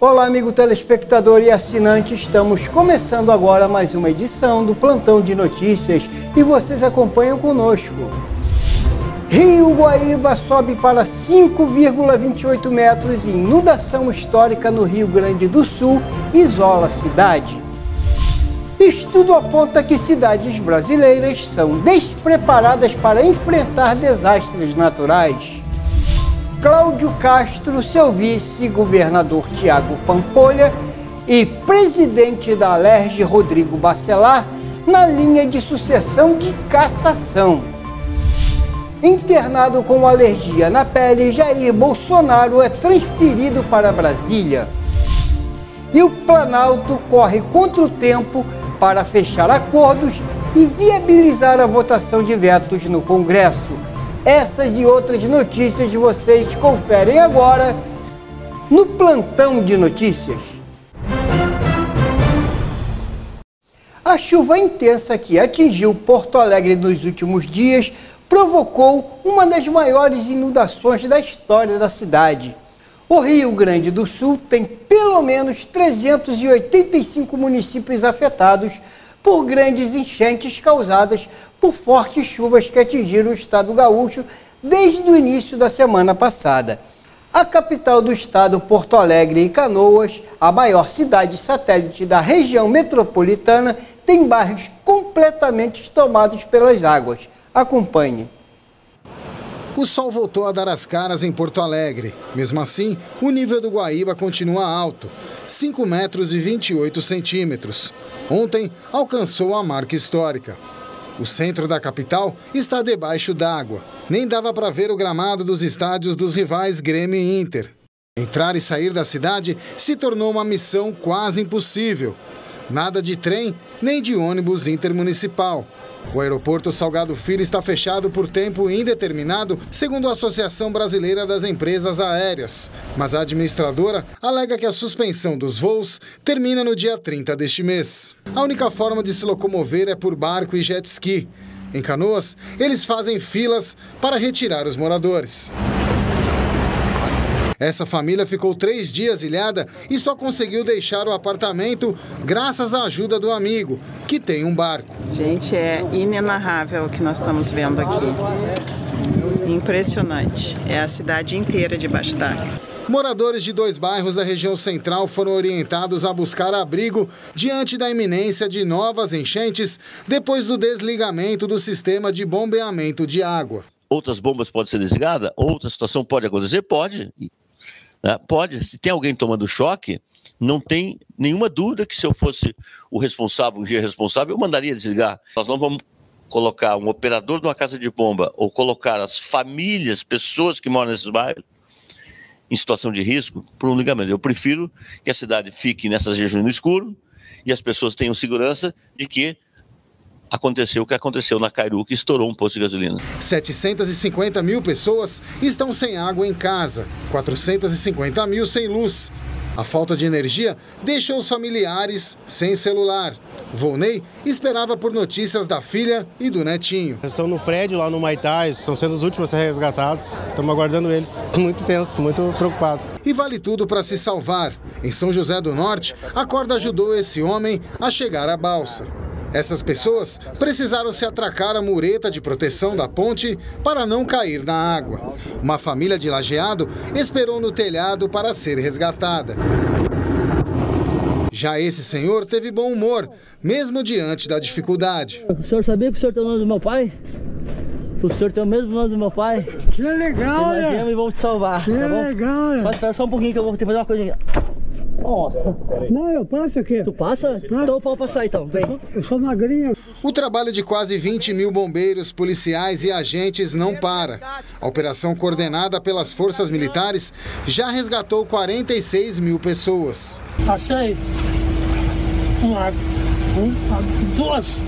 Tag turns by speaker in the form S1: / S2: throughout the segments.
S1: Olá, amigo telespectador e assinante, estamos começando agora mais uma edição do Plantão de Notícias e vocês acompanham conosco. Rio Guaíba sobe para 5,28 metros e inundação histórica no Rio Grande do Sul isola a cidade. Estudo aponta que cidades brasileiras são despreparadas para enfrentar desastres naturais. Cláudio Castro, seu vice-governador Tiago Pampolha e presidente da Alerj, Rodrigo Bacelar, na linha de sucessão de cassação. Internado com alergia na pele, Jair Bolsonaro é transferido para Brasília. E o Planalto corre contra o tempo para fechar acordos e viabilizar a votação de vetos no Congresso. Essas e outras notícias vocês conferem agora no Plantão de Notícias. A chuva intensa que atingiu Porto Alegre nos últimos dias provocou uma das maiores inundações da história da cidade. O Rio Grande do Sul tem pelo menos 385 municípios afetados por grandes enchentes causadas por fortes chuvas que atingiram o estado gaúcho desde o início da semana passada. A capital do estado, Porto Alegre e Canoas, a maior cidade satélite da região metropolitana, tem bairros completamente tomados pelas águas. Acompanhe.
S2: O sol voltou a dar as caras em Porto Alegre. Mesmo assim, o nível do Guaíba continua alto, 5 metros e 28 centímetros. Ontem, alcançou a marca histórica. O centro da capital está debaixo d'água. Nem dava para ver o gramado dos estádios dos rivais Grêmio e Inter. Entrar e sair da cidade se tornou uma missão quase impossível. Nada de trem, nem de ônibus intermunicipal. O aeroporto Salgado Filho está fechado por tempo indeterminado, segundo a Associação Brasileira das Empresas Aéreas. Mas a administradora alega que a suspensão dos voos termina no dia 30 deste mês. A única forma de se locomover é por barco e jet ski. Em Canoas, eles fazem filas para retirar os moradores. Essa família ficou 3 dias ilhada e só conseguiu deixar o apartamento graças à ajuda do amigo, que tem um barco.
S3: Gente, é inenarrável o que nós estamos vendo aqui. Impressionante. É a cidade inteira debaixo d'água.
S2: Moradores de 2 bairros da região central foram orientados a buscar abrigo diante da iminência de novas enchentes depois do desligamento do sistema de bombeamento de água.
S4: Outras bombas podem ser desligadas? Outra situação pode acontecer? Pode. Pode. Se tem alguém tomando choque, não tem nenhuma dúvida que se eu fosse o responsável, o engenheiro responsável, eu mandaria desligar. Nós não vamos colocar um operador de uma casa de bomba ou colocar as famílias, pessoas que moram nesses bairros, em situação de risco por um ligamento. Eu prefiro que a cidade fique nessas regiões no escuro e as pessoas tenham segurança de que aconteceu o que aconteceu na Cairu, que estourou um posto de gasolina.
S2: 750 mil pessoas estão sem água em casa, 450 mil sem luz. A falta de energia deixa os familiares sem celular. Volney esperava por notícias da filha e do netinho.
S5: Estão no prédio lá no Maitá, estão sendo os últimos a ser resgatados. Estamos aguardando eles. Muito tenso, muito preocupado.
S2: E vale tudo para se salvar. Em São José do Norte, a corda ajudou esse homem a chegar à balsa. Essas pessoas precisaram se atracar a mureta de proteção da ponte para não cair na água. Uma família de Lajeado esperou no telhado para ser resgatada. Já esse senhor teve bom humor, mesmo diante da dificuldade.
S6: O senhor sabia que o senhor tem o nome do meu pai? O senhor tem o mesmo nome do meu pai?
S7: Que legal,
S6: né? E vamos te salvar,
S7: que
S6: tá bom?
S7: Legal,
S6: Só espera só um pouquinho que eu vou ter que fazer uma coisa aqui. Nossa.
S7: Não, eu passo aqui.
S6: Tu passa? Então eu vou passar então, vem.
S7: Eu sou magrinho.
S2: O trabalho de quase 20 mil bombeiros, policiais e agentes não para. A operação coordenada pelas forças militares já resgatou 46 mil pessoas.
S7: Passei duas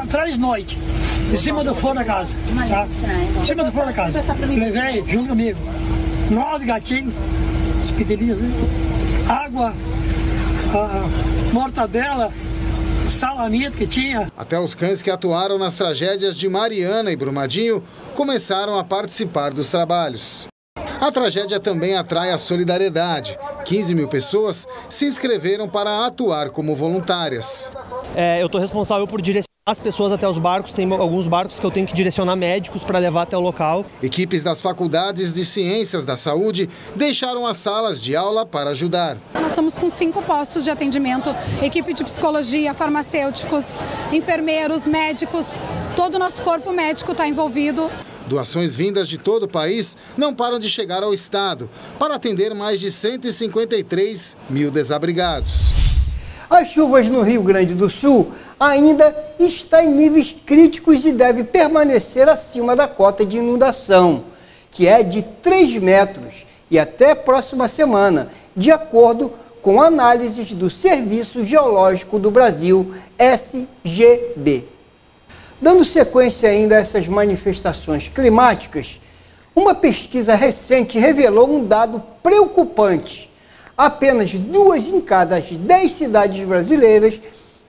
S7: 3 noites em cima do forno da casa. Tá? Em cima do forno da casa. Levei junto comigo 9 gatinhos, os pequenininhos, né? Água, mortadela, salamito que tinha.
S2: Até os cães que atuaram nas tragédias de Mariana e Brumadinho começaram a participar dos trabalhos. A tragédia também atrai a solidariedade. 15 mil pessoas se inscreveram para atuar como voluntárias.
S8: Eu estou responsável por direcionar as pessoas até os barcos. Tem alguns barcos que eu tenho que direcionar médicos para levar até o local.
S2: Equipes das faculdades de Ciências da Saúde deixaram as salas de aula para ajudar.
S9: Nós estamos com 5 postos de atendimento, equipe de psicologia, farmacêuticos, enfermeiros, médicos, todo o nosso corpo médico está envolvido.
S2: Doações vindas de todo o país não param de chegar ao estado para atender mais de 153 mil desabrigados.
S1: As chuvas no Rio Grande do Sul ainda estão em níveis críticos e deve permanecer acima da cota de inundação, que é de 3 metros, e até a próxima semana, de acordo com análises do Serviço Geológico do Brasil, SGB. Dando sequência ainda a essas manifestações climáticas, uma pesquisa recente revelou um dado preocupante. Apenas 2 em cada 10 cidades brasileiras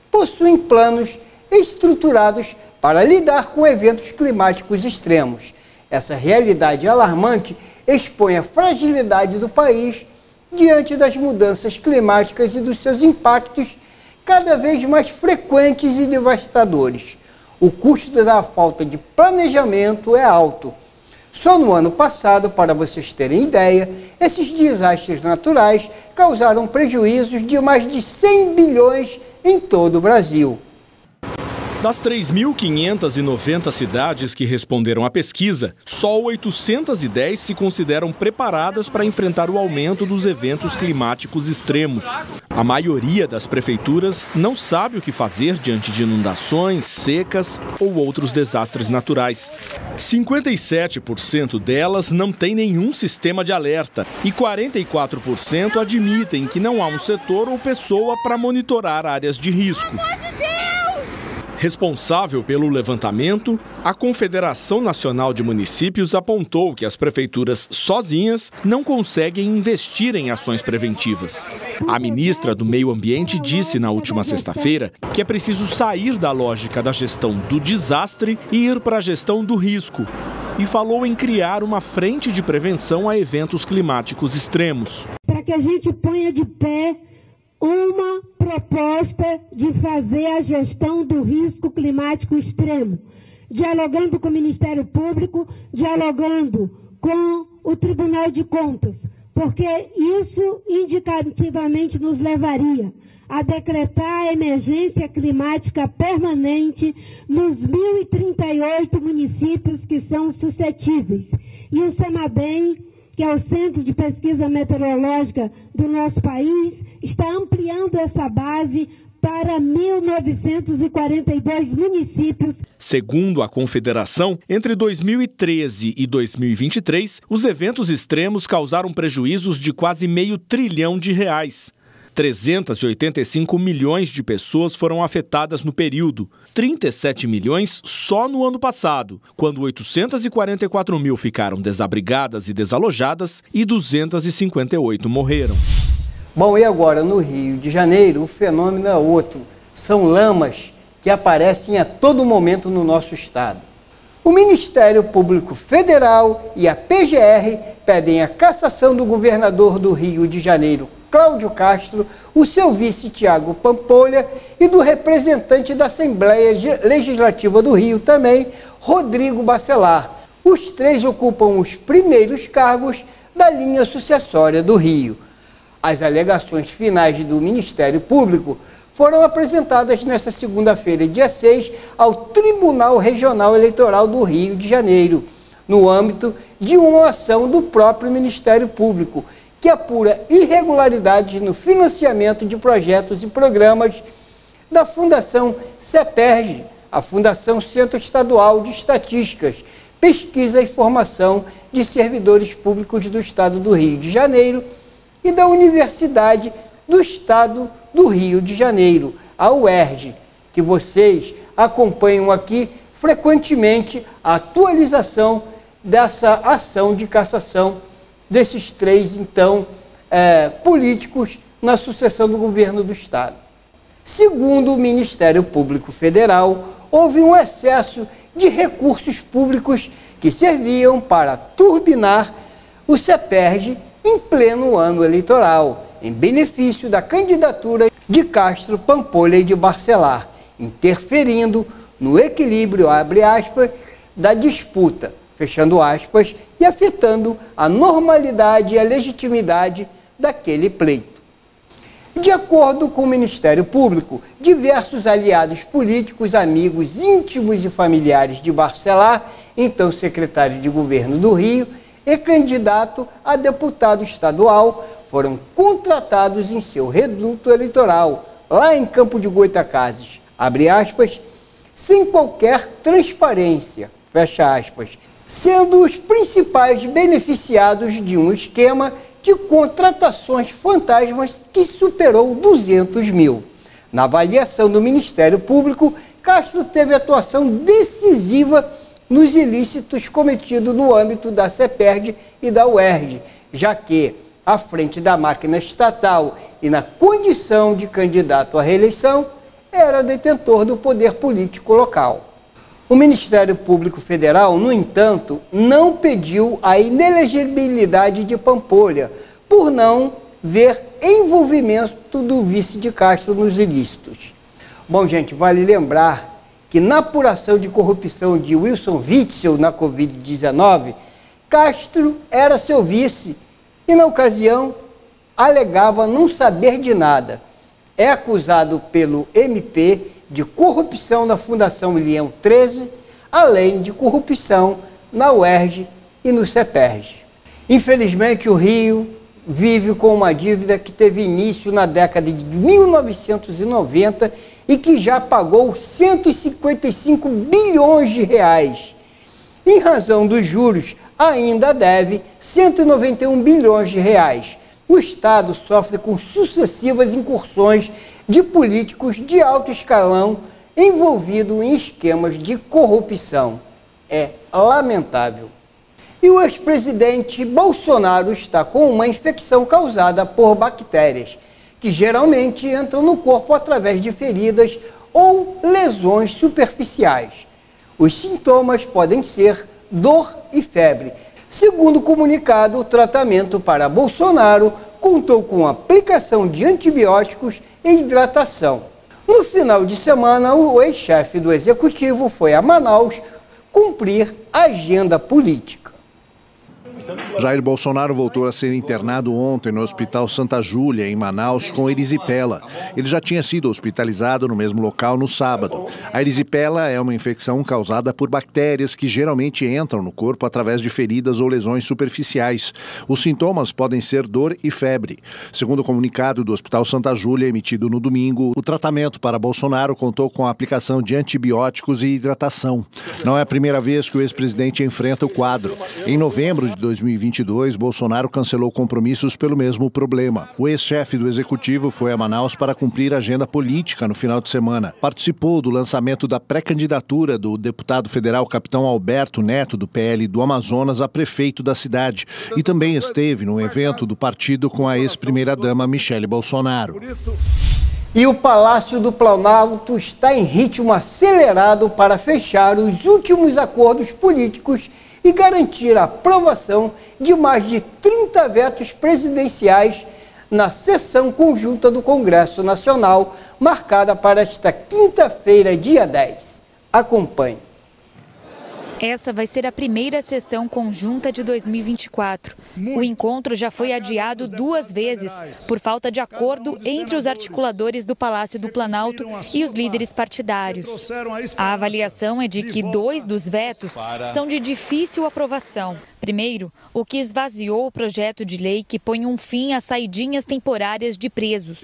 S1: possuem planos estruturados para lidar com eventos climáticos extremos. Essa realidade alarmante expõe a fragilidade do país diante das mudanças climáticas e dos seus impactos cada vez mais frequentes e devastadores. O custo da falta de planejamento é alto. Só no ano passado, para vocês terem ideia, esses desastres naturais causaram prejuízos de mais de 100 bilhões em todo o Brasil.
S10: Das 3.590 cidades que responderam à pesquisa, só 810 se consideram preparadas para enfrentar o aumento dos eventos climáticos extremos. A maioria das prefeituras não sabe o que fazer diante de inundações, secas ou outros desastres naturais. 57% delas não têm nenhum sistema de alerta e 44% admitem que não há um setor ou pessoa para monitorar áreas de risco. Responsável pelo levantamento, a Confederação Nacional de Municípios apontou que as prefeituras sozinhas não conseguem investir em ações preventivas. A ministra do Meio Ambiente disse na última sexta-feira que é preciso sair da lógica da gestão do desastre e ir para a gestão do risco. E falou em criar uma frente de prevenção a eventos climáticos extremos.
S11: Para que a gente ponha de pé uma proposta de fazer a gestão do risco climático extremo, dialogando com o Ministério Público, dialogando com o Tribunal de Contas, porque isso indicativamente nos levaria a decretar a emergência climática permanente nos 1.038 municípios que são suscetíveis. E o CEMABEM, que é o Centro de Pesquisa Meteorológica do nosso país, está ampliando essa base para 1.942 municípios.
S10: Segundo a Confederação, entre 2013 e 2023, os eventos extremos causaram prejuízos de quase R$500 bilhão. 385 milhões de pessoas foram afetadas no período, 37 milhões só no ano passado, quando 844 mil ficaram desabrigadas e desalojadas e 258 morreram.
S1: Bom, e agora no Rio de Janeiro o fenômeno é outro. São lamas que aparecem a todo momento no nosso estado. O Ministério Público Federal e a PGR pedem a cassação do governador do Rio de Janeiro, Cláudio Castro, o seu vice Tiago Pampolha e do representante da Assembleia Legislativa do Rio também, Rodrigo Bacelar. Os 3 ocupam os primeiros cargos da linha sucessória do Rio. As alegações finais do Ministério Público foram apresentadas nesta segunda-feira, dia 6, ao Tribunal Regional Eleitoral do Rio de Janeiro, no âmbito de uma ação do próprio Ministério Público, que apura irregularidades no financiamento de projetos e programas da Fundação CEPERJ, a Fundação Centro Estadual de Estatísticas, Pesquisa e Formação de Servidores Públicos do Estado do Rio de Janeiro e da Universidade do Estado do Rio de Janeiro, a UERJ, que vocês acompanham aqui frequentemente a atualização dessa ação de cassação desses 3, então, políticos na sucessão do governo do Estado. Segundo o Ministério Público Federal, houve um excesso de recursos públicos que serviam para turbinar o CEPERJ em pleno ano eleitoral, em benefício da candidatura de Castro, Pampolha e de Barcelar, interferindo no equilíbrio, abre aspas, da disputa, fechando aspas, e afetando a normalidade e a legitimidade daquele pleito. De acordo com o Ministério Público, diversos aliados políticos, amigos, íntimos e familiares de Barcelar, então secretário de governo do Rio e candidato a deputado estadual, foram contratados em seu reduto eleitoral, lá em Campo de Goytacazes, abre aspas, sem qualquer transparência, fecha aspas, sendo os principais beneficiados de um esquema de contratações fantasmas que superou 200 mil. Na avaliação do Ministério Público, Castro teve atuação decisiva nos ilícitos cometidos no âmbito da CEPERJ e da UERJ, já que, à frente da máquina estatal e na condição de candidato à reeleição, era detentor do poder político local. O Ministério Público Federal, no entanto, não pediu a inelegibilidade de Pampolha, por não ver envolvimento do vice de Castro nos ilícitos. Bom, gente, vale lembrar que na apuração de corrupção de Wilson Witzel na Covid-19, Castro era seu vice e, na ocasião, alegava não saber de nada. É acusado pelo MP de corrupção na Fundação Leão 13, além de corrupção na UERJ e no CEPERJ. Infelizmente, o Rio vive com uma dívida que teve início na década de 1990 e que já pagou 155 bilhões de reais. Em razão dos juros, ainda deve 191 bilhões de reais. O Estado sofre com sucessivas incursões de políticos de alto escalão envolvidos em esquemas de corrupção. É lamentável. E o ex-presidente Bolsonaro está com uma infecção causada por bactérias, que geralmente entram no corpo através de feridas ou lesões superficiais. Os sintomas podem ser dor e febre. Segundo o comunicado, o tratamento para Bolsonaro contou com aplicação de antibióticos e hidratação. No final de semana, o ex-chefe do executivo foi a Manaus cumprir agenda política.
S12: Jair Bolsonaro voltou a ser internado ontem no Hospital Santa Júlia, em Manaus, com erisipela. Ele já tinha sido hospitalizado no mesmo local no sábado. A erisipela é uma infecção causada por bactérias que geralmente entram no corpo através de feridas ou lesões superficiais. Os sintomas podem ser dor e febre. Segundo o comunicado do Hospital Santa Júlia, emitido no domingo, o tratamento para Bolsonaro contou com a aplicação de antibióticos e hidratação. Não é a primeira vez que o ex-presidente enfrenta o quadro. Em novembro de 2022, Bolsonaro cancelou compromissos pelo mesmo problema. O ex-chefe do executivo foi a Manaus para cumprir agenda política no final de semana. Participou do lançamento da pré-candidatura do deputado federal Capitão Alberto Neto, do PL do Amazonas, a prefeito da cidade. E também esteve num evento do partido com a ex-primeira-dama Michele Bolsonaro.
S1: E o Palácio do Planalto está em ritmo acelerado para fechar os últimos acordos políticos e garantir a aprovação de mais de 30 vetos presidenciais na sessão conjunta do Congresso Nacional, marcada para esta quinta-feira, dia 10. Acompanhe.
S13: Essa vai ser a primeira sessão conjunta de 2024. O encontro já foi adiado 2 vezes por falta de acordo entre os articuladores do Palácio do Planalto e os líderes partidários. A avaliação é de que 2 dos vetos são de difícil aprovação. Primeiro, o que esvaziou o projeto de lei que põe um fim às saidinhas temporárias de presos.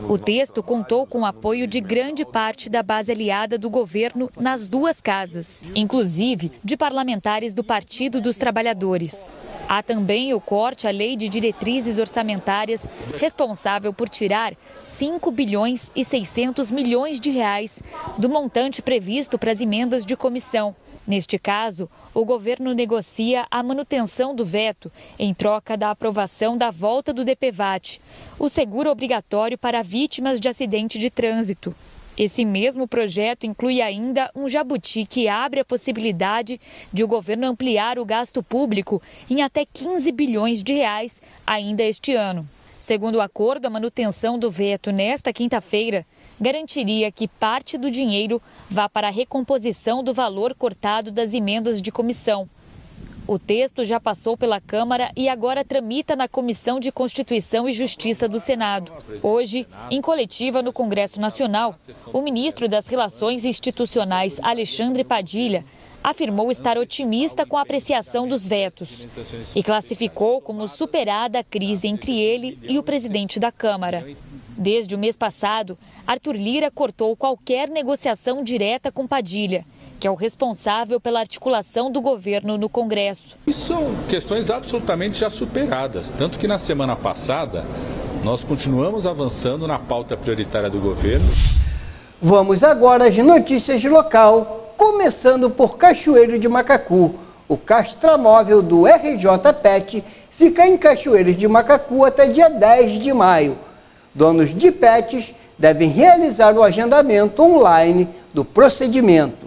S13: O texto contou com o apoio de grande parte da base aliada do governo nas 2 casas, inclusive de parlamentares do Partido dos Trabalhadores. Há também o corte à Lei de Diretrizes Orçamentárias, responsável por tirar 5 bilhões e 600 milhões de reais do montante previsto para as emendas de comissão. Neste caso, o governo negocia a manutenção do veto em troca da aprovação da volta do DPVAT, o seguro obrigatório para vítimas de acidente de trânsito. Esse mesmo projeto inclui ainda um jabuti que abre a possibilidade de o governo ampliar o gasto público em até 15 bilhões de reais ainda este ano. Segundo o acordo, a manutenção do veto nesta quinta-feira garantiria que parte do dinheiro vá para a recomposição do valor cortado das emendas de comissão. O texto já passou pela Câmara e agora tramita na Comissão de Constituição e Justiça do Senado. Hoje, em coletiva no Congresso Nacional, o ministro das Relações Institucionais, Alexandre Padilha, afirmou estar otimista com a apreciação dos vetos e classificou como superada a crise entre ele e o presidente da Câmara. Desde o mês passado, Arthur Lira cortou qualquer negociação direta com Padilha, que é o responsável pela articulação do governo no Congresso.
S14: E são questões absolutamente já superadas, tanto que na semana passada nós continuamos avançando na pauta prioritária do governo.
S1: Vamos agora às notícias de local, começando por Cachoeiro de Macacu. O castramóvel do RJ Pet fica em Cachoeiro de Macacu até dia 10 de maio. Donos de pets devem realizar o agendamento online do procedimento.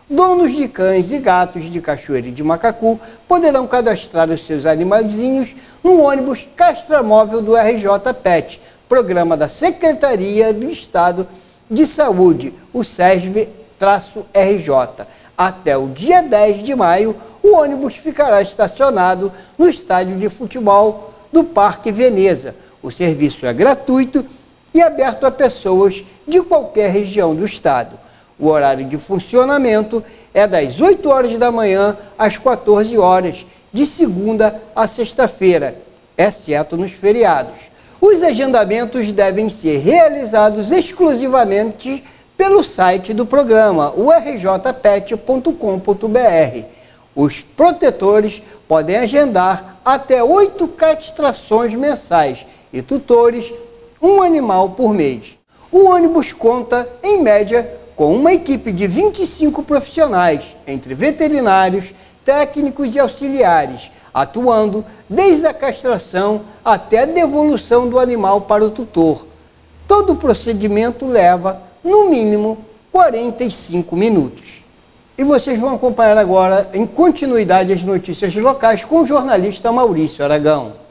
S1: Donos de cães e gatos de Cachoeiro de Macacu poderão cadastrar os seus animaizinhos no ônibus castramóvel do RJ Pet, programa da Secretaria do Estado de Saúde, o SESB-RJ. Até o dia 10 de maio, o ônibus ficará estacionado no estádio de futebol do Parque Veneza. O serviço é gratuito e aberto a pessoas de qualquer região do estado. O horário de funcionamento é das 8 horas da manhã às 14 horas, de segunda a sexta-feira, exceto nos feriados. Os agendamentos devem ser realizados exclusivamente pelo site do programa, o rjpet.com.br. Os protetores podem agendar até 8 castrações mensais e tutores, um animal por mês. O ônibus conta, em média, com uma equipe de 25 profissionais, entre veterinários, técnicos e auxiliares, atuando desde a castração até a devolução do animal para o tutor. Todo o procedimento leva, no mínimo, 45 minutos. E vocês vão acompanhar agora, em continuidade, as notícias locais com o jornalista Maurício Aragão.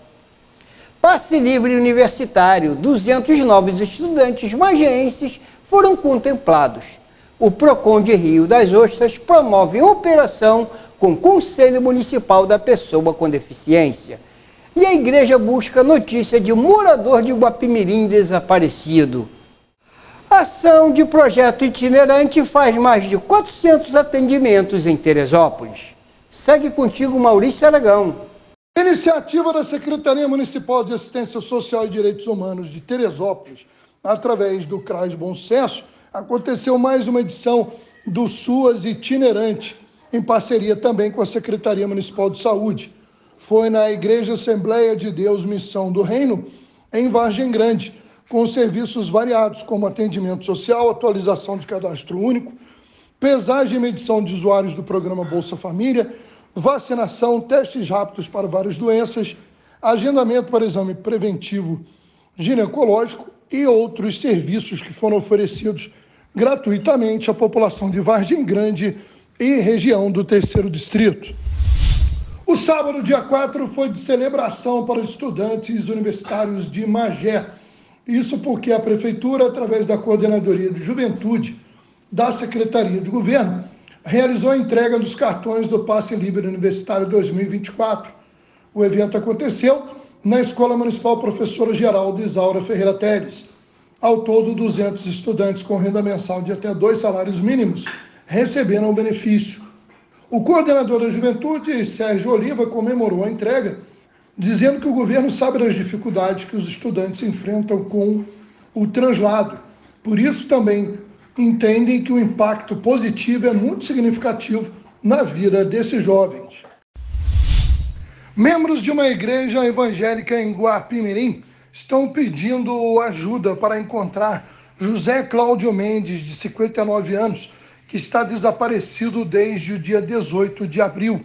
S1: Passe livre universitário, 200 novos estudantes magienses foram contemplados. O PROCON de Rio das Ostras promove operação com Conselho Municipal da Pessoa com Deficiência. E a igreja busca notícia de morador de Guapimirim desaparecido. Ação de projeto itinerante faz mais de 400 atendimentos em Teresópolis. Segue contigo, Maurício Aragão.
S15: Iniciativa da Secretaria Municipal de Assistência Social e Direitos Humanos de Teresópolis, através do CRAS Bom Sucesso, aconteceu mais uma edição do SUAS itinerante, em parceria também com a Secretaria Municipal de Saúde. Foi na Igreja Assembleia de Deus Missão do Reino, em Vargem Grande, com serviços variados, como atendimento social, atualização de cadastro único, pesagem e medição de usuários do programa Bolsa Família, vacinação, testes rápidos para várias doenças, agendamento para exame preventivo ginecológico e outros serviços que foram oferecidos gratuitamente à população de Vargem Grande e região do Terceiro Distrito. O sábado, dia 4, foi de celebração para os estudantes universitários de Magé. Isso porque a Prefeitura, através da Coordenadoria de Juventude da Secretaria de Governo, realizou a entrega dos cartões do Passe Livre Universitário 2024. O evento aconteceu na Escola Municipal Professora Geraldo Isaura Ferreira Teles. Ao todo, 200 estudantes com renda mensal de até 2 salários mínimos receberam o benefício. O coordenador da Juventude, Sérgio Oliva, comemorou a entrega, dizendo que o governo sabe das dificuldades que os estudantes enfrentam com o translado. Por isso, também entendem que o impacto positivo é muito significativo na vida desses jovens. Membros de uma igreja evangélica em Guapimirim estão pedindo ajuda para encontrar José Cláudio Mendes, de 59 anos, que está desaparecido desde o dia 18 de abril.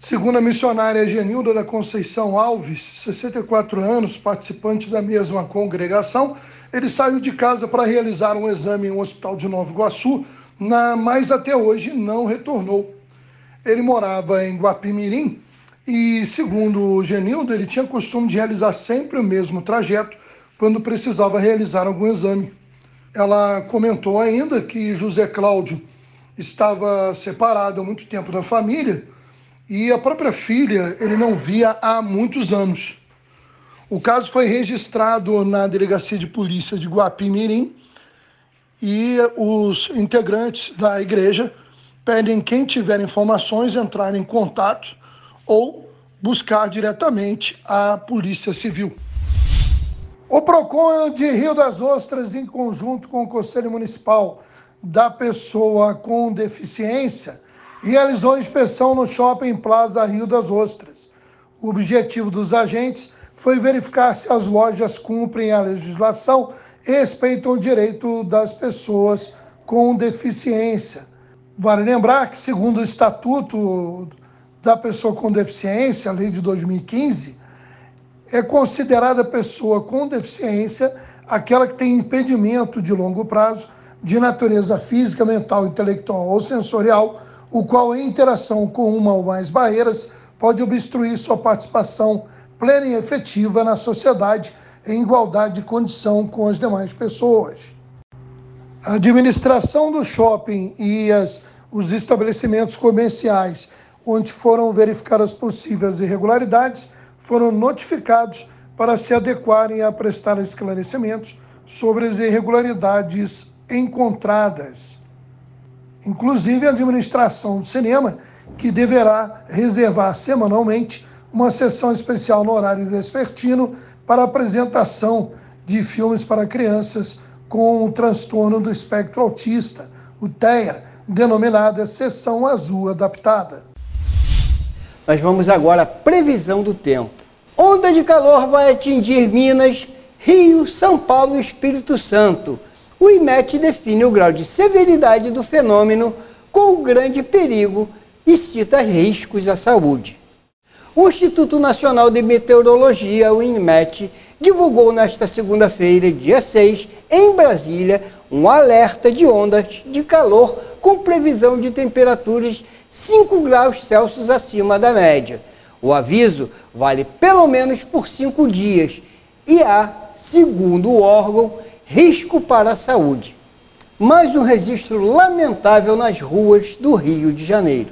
S15: Segundo a missionária Genilda da Conceição Alves, 64 anos, participante da mesma congregação, ele saiu de casa para realizar um exame em um hospital de Nova Iguaçu, mas até hoje não retornou. Ele morava em Guapimirim e, segundo o Genildo, ele tinha costume de realizar sempre o mesmo trajeto quando precisava realizar algum exame. Ela comentou ainda que José Cláudio estava separado há muito tempo da família e a própria filha ele não via há muitos anos. O caso foi registrado na Delegacia de Polícia de Guapimirim e os integrantes da igreja pedem quem tiver informações entrar em contato ou buscar diretamente a Polícia Civil. O PROCON de Rio das Ostras, em conjunto com o Conselho Municipal da Pessoa com Deficiência, realizou inspeção no Shopping Plaza Rio das Ostras. O objetivo dos agentes foi verificar se as lojas cumprem a legislação e respeitam o direito das pessoas com deficiência. Vale lembrar que, segundo o Estatuto da Pessoa com Deficiência, a lei de 2015, é considerada pessoa com deficiência aquela que tem impedimento de longo prazo de natureza física, mental, intelectual ou sensorial, o qual, em interação com uma ou mais barreiras, pode obstruir sua participação plena e efetiva na sociedade em igualdade de condição com as demais pessoas. A administração do shopping e os estabelecimentos comerciais onde foram verificadas possíveis irregularidades foram notificados para se adequarem a prestar esclarecimentos sobre as irregularidades encontradas. Inclusive a administração do cinema, que deverá reservar semanalmente uma sessão especial no horário vespertino para a apresentação de filmes para crianças com o transtorno do espectro autista, o TEA, denominada Sessão Azul Adaptada.
S1: Nós vamos agora à previsão do tempo. Onda de calor vai atingir Minas, Rio, São Paulo e Espírito Santo. O IMET define o grau de severidade do fenômeno com grande perigo e cita riscos à saúde. O Instituto Nacional de Meteorologia, o INMET, divulgou nesta segunda-feira, dia 6, em Brasília, um alerta de ondas de calor com previsão de temperaturas 5 graus Celsius acima da média. O aviso vale pelo menos por 5 dias e há, segundo o órgão, risco para a saúde. Mais um registro lamentável nas ruas do Rio de Janeiro.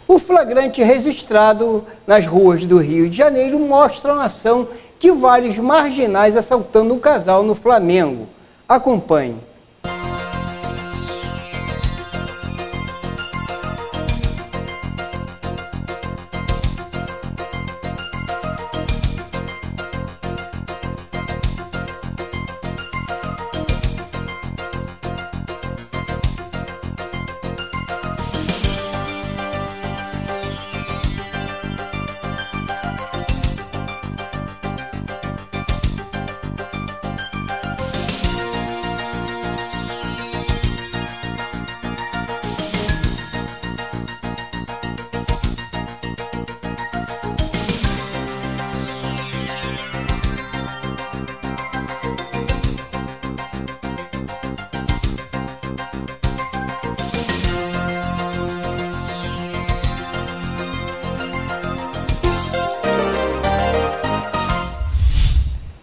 S1: O flagrante registrado nas ruas do Rio de Janeiro mostra a ação de vários marginais assaltando um casal no Flamengo. Acompanhe.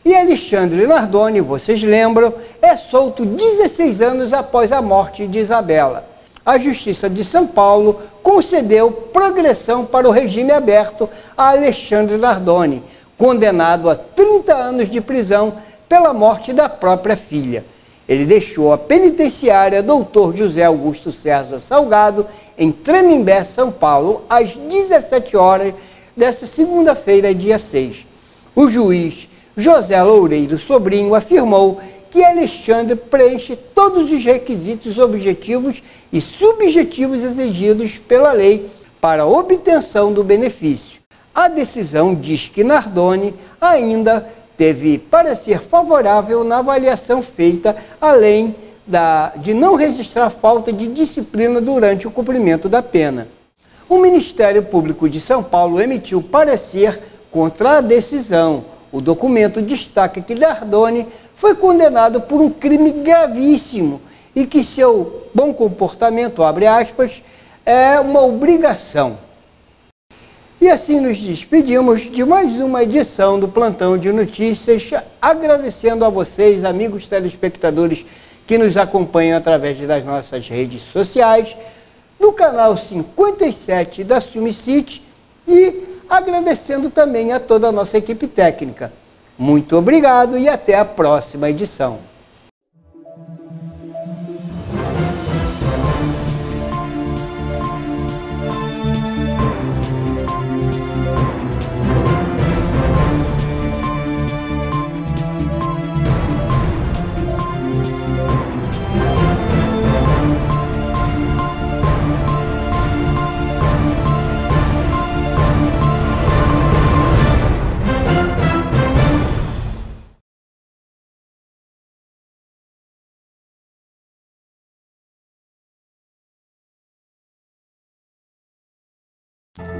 S1: E Alexandre Nardoni, vocês lembram, é solto 16 anos após a morte de Isabela. A Justiça de São Paulo concedeu progressão para o regime aberto a Alexandre Nardoni, condenado a 30 anos de prisão pela morte da própria filha. Ele deixou a penitenciária Dr. José Augusto César Salgado, em Tremembé, São Paulo, às 17 horas desta segunda-feira, dia 6. O juiz José Loureiro Sobrinho afirmou que Alexandre preenche todos os requisitos objetivos e subjetivos exigidos pela lei para a obtenção do benefício. A decisão diz que Nardoni ainda teve parecer favorável na avaliação feita, além de não registrar falta de disciplina durante o cumprimento da pena. o Ministério Público de São Paulo emitiu parecer contra a decisão. O documento destaca que Nardoni foi condenado por um crime gravíssimo e que seu bom comportamento, abre aspas, é uma obrigação. E assim nos despedimos de mais uma edição do Plantão de Notícias, agradecendo a vocês, amigos telespectadores, que nos acompanham através das nossas redes sociais, do canal 57 da Sumicity e agradecendo também a toda a nossa equipe técnica. Muito obrigado e até a próxima edição.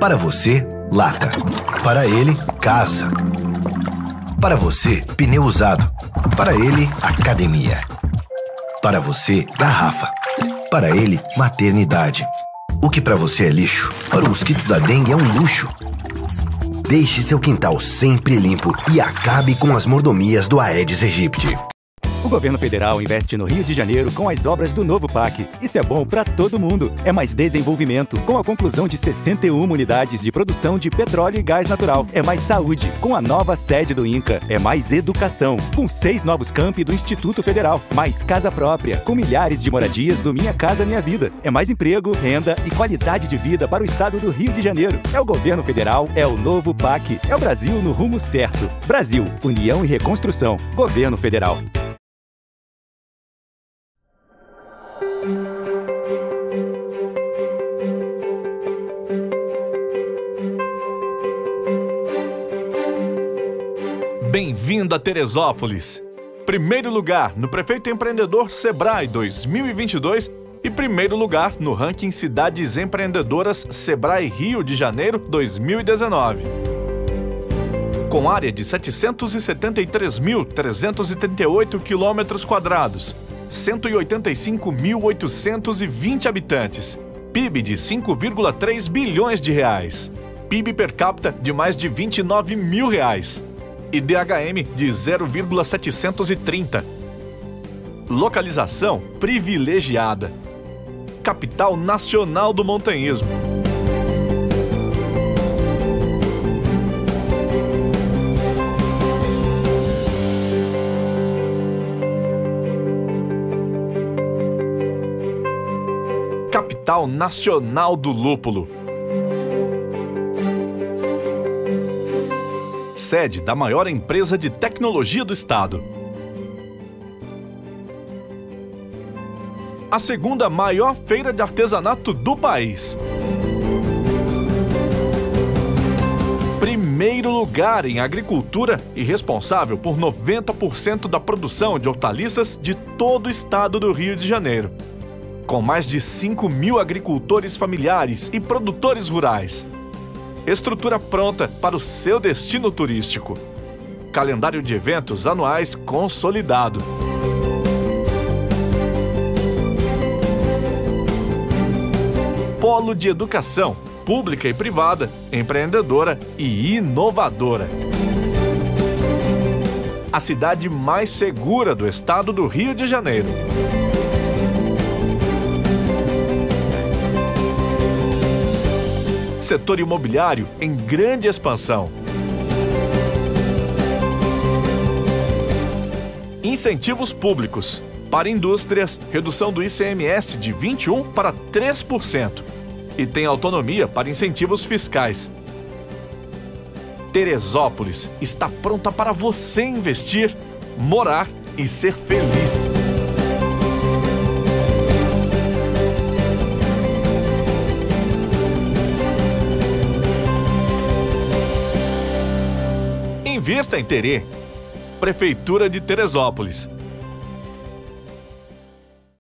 S16: Para você, lata. Para ele, casa. Para você, pneu usado. Para ele, academia. Para você, garrafa. Para ele, maternidade. O que para você é lixo, para o mosquito da dengue é um luxo. Deixe seu quintal sempre limpo e acabe com as mordomias do Aedes aegypti.
S17: O governo federal investe no Rio de Janeiro com as obras do novo PAC. Isso é bom para todo mundo. É mais desenvolvimento, com a conclusão de 61 unidades de produção de petróleo e gás natural. É mais saúde, com a nova sede do INCA. É mais educação, com 6 novos campi do Instituto Federal. Mais casa própria, com milhares de moradias do Minha Casa Minha Vida. É mais emprego, renda e qualidade de vida para o estado do Rio de Janeiro. É o governo federal, é o novo PAC. É o Brasil no rumo certo. Brasil, União e Reconstrução. Governo Federal.
S18: Bem-vindo a Teresópolis. Primeiro lugar no Prefeito Empreendedor Sebrae 2022 e primeiro lugar no ranking Cidades Empreendedoras Sebrae Rio de Janeiro 2019. Com área de 773.338 km², 185.820 habitantes, PIB de 5,3 bilhões de reais, PIB per capita de mais de 29 mil reais e DHM de 0,730. Localização privilegiada. Capital nacional do montanhismo. Capital nacional do lúpulo. Sede da maior empresa de tecnologia do estado. A segunda maior feira de artesanato do país. Primeiro lugar em agricultura e responsável por 90% da produção de hortaliças de todo o estado do Rio de Janeiro. Com mais de 5.000 agricultores familiares e produtores rurais. Estrutura pronta para o seu destino turístico. Calendário de eventos anuais consolidado. Polo de educação, pública e privada, empreendedora e inovadora. A cidade mais segura do estado do Rio de Janeiro. Setor imobiliário em grande expansão. Incentivos públicos. Para indústrias, redução do ICMS de 21% para 3%. E tem autonomia para incentivos fiscais. Teresópolis está pronta para você investir, morar e ser feliz. Invista em Terê. Prefeitura de Teresópolis.